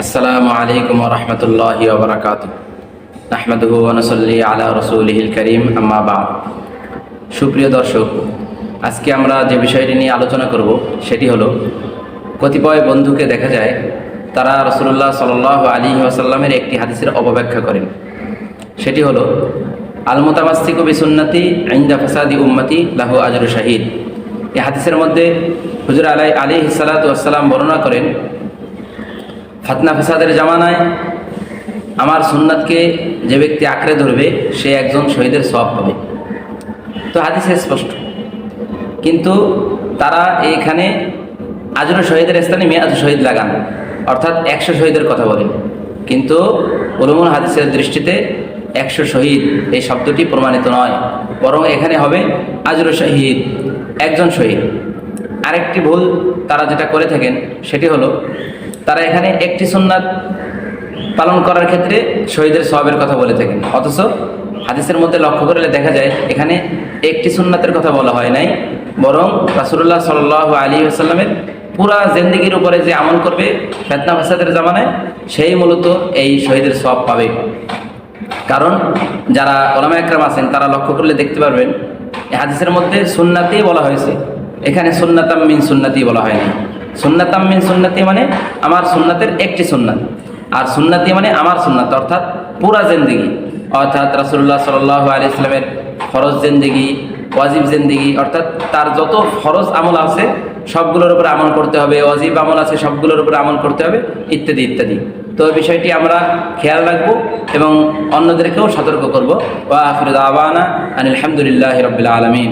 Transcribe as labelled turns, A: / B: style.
A: আসসালামু আলাইকুম ওয়া রাহমাতুল্লাহি ওয়া বারাকাতুহু। নাহমাদুহু ওয়া নুসাল্লি আলা রাসূলিহিল কারীম, আম্মা বা'দ। সুপ্রিয় দর্শক, আজকে আমরা যে বিষয়টি নিয়ে আলোচনা করব সেটি হলো, কতিপয় বন্ধুকে দেখা যায় তারা রাসূলুল্লাহ সাল্লাল্লাহু আলাইহি ওয়াসাল্লামের একটি হাদিসের অপব্যাখ্যা করেন। সেটি হলো, আল মুতামাসসিকু বিসুন্নতি ইনদা ফাসাদি উম্মতি লাহু আজরু শাহীদ। এই হাদিসের মধ্যে হুজুর আলাইহিস সালাতু ওয়াস সালাম বর্ণনা করেন, ফতনা ফেসাদের জামানায় আমার সুন্নাতকে যে ব্যক্তি আঁকড়ে ধরবে সে একজন শহীদের সওয়াব পাবে। তো হাদিসে স্পষ্ট, কিন্তু তারা এইখানে আজরু শহীদের স্থানে মিয়াত শহীদ লাগান, অর্থাৎ 100 শহীদের কথা বলেন। কিন্তু উলুমুল হাদিসের দৃষ্টিতে 100 শহীদ এই শব্দটি প্রমাণিত নয়, বরং এখানে হবে আজরু শহীদ, একজন শহীদ। আরেকটি ভুল তারা যেটা করে থাকেন সেটি হলো, তারা এখানে একটি সুন্নাত পালন করার ক্ষেত্রে শহীদের সওয়াবের কথা বলে থাকেন, অথচ হাদিসের মধ্যে লক্ষ্য করলে দেখা যায় এখানে একটি সুন্নাতের কথা বলা হয় নাই, বরং রাসূলুল্লাহ সাল্লাল্লাহু আলাইহি ওয়াসাল্লামের পুরা জিন্দেগির উপরে যে আমল করবে ফিতনা ফাসাদের জামানায়, সেই মূলত এই শহীদের সওয়াব পাবে। কারণ যারা উলামা একরাম আছেন তারা লক্ষ্য করলে দেখতে পারবেন এই হাদিসের মধ্যে সুন্নাতি বলা হয়েছে, এখানে সুন্নাতাম মিন সুন্নাতি বলা হয়নি। সুন্নাতাম মিন সুন্নাতি মানে আমার সুন্নাতের একটি সুন্নাত, আর সুন্নাতি মানে আমার সুন্নাত, অর্থাৎ পুরা জিন্দেগি, অর্থাৎ রাসূলুল্লাহ সাল্লাল্লাহু আলাইহি ওয়াসাল্লামের ফরজ জিন্দেগি, ওয়াজিব জিন্দেগি, অর্থাৎ তার যত ফরজ আমল আছে সবগুলোর উপরে আমল করতে হবে, ওয়াজিব আমল আছে সবগুলোর উপরে আমল করতে হবে, ইত্যাদি ইত্যাদি। তো বিষয়টি আমরা খেয়াল রাখবো এবং অন্যদেরকেও সতর্ক করবো। ওয়া আখিরু দাওয়ানা আনিল হামদুলিল্লাহি রাব্বিল আলামিন।